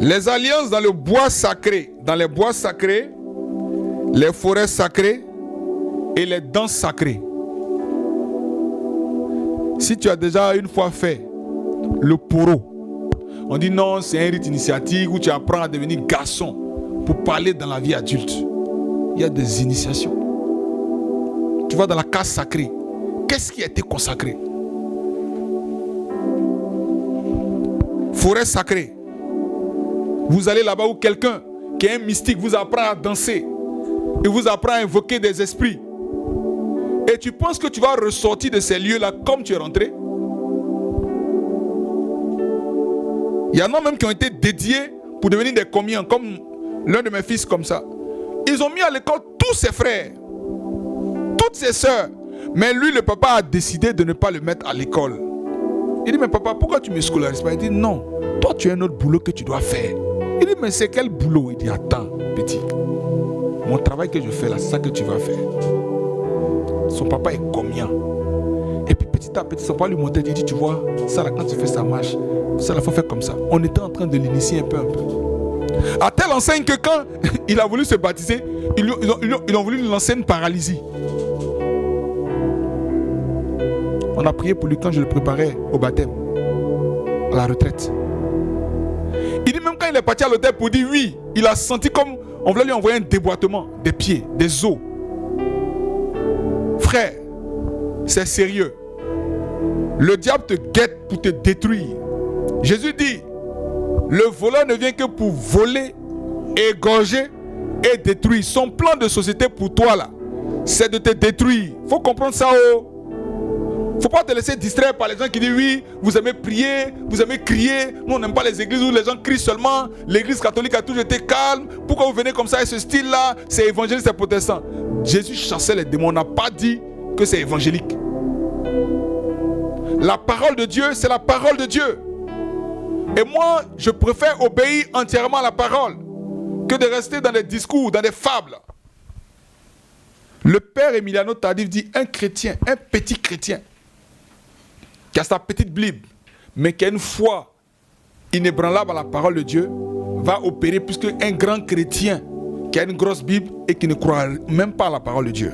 Les alliances dans le bois sacré, dans les bois sacrés, les forêts sacrées et les danses sacrées. Si tu as déjà une fois fait le poro, on dit non, c'est un rite initiatique où tu apprends à devenir garçon pour parler dans la vie adulte. Il y a des initiations. Tu vas dans la case sacrée. Qu'est-ce qui a été consacré? Forêt sacrée. Vous allez là-bas où quelqu'un qui est un mystique vous apprend à danser et vous apprend à invoquer des esprits. Et tu penses que tu vas ressortir de ces lieux-là comme tu es rentré? Il y en a même qui ont été dédiés pour devenir des commiens, comme l'un de mes fils comme ça. Ils ont mis à l'école tous ses frères, toutes ses sœurs. Mais lui, le papa a décidé de ne pas le mettre à l'école. Il dit, mais papa, pourquoi tu ne me scolarises pas? Il dit, non, toi tu as un autre boulot que tu dois faire. Il dit, mais c'est quel boulot? Il dit, attends, petit. Mon travail que je fais là, c'est ça que tu vas faire. Son papa est combien? Et puis petit à petit, son papa lui montrait, il dit, tu vois, ça là, quand tu fais ça marche, ça là, faut faire comme ça. On était en train de l'initier un peu. À telle enseigne que quand il a voulu se baptiser, ils ont voulu lui lancer une paralysie. On a prié pour lui quand je le préparais au baptême, à la retraite. Il dit même quand il est parti à l'hôtel pour dire oui, il a senti comme on voulait lui envoyer un déboîtement des pieds, des os. Frère, c'est sérieux. Le diable te guette pour te détruire. Jésus dit, le voleur ne vient que pour voler, égorger et détruire. Son plan de société pour toi là, c'est de te détruire. Il faut comprendre ça. Faut pas te laisser distraire par les gens qui disent oui, vous aimez prier, vous aimez crier. Nous on n'aime pas les églises où les gens crient seulement. L'église catholique a toujours été calme. Pourquoi vous venez comme ça et ce style là, c'est évangéliste, c'est protestant. Jésus chassait les démons, on n'a pas dit que c'est évangélique. La parole de Dieu, c'est la parole de Dieu. Et moi, je préfère obéir entièrement à la parole que de rester dans des discours, dans des fables. Le père Emiliano Tardif dit un chrétien, un petit chrétien, qui a sa petite Bible, mais qui a une foi inébranlable à la parole de Dieu, va opérer plus qu'un grand chrétien qui a une grosse Bible et qui ne croit même pas à la parole de Dieu.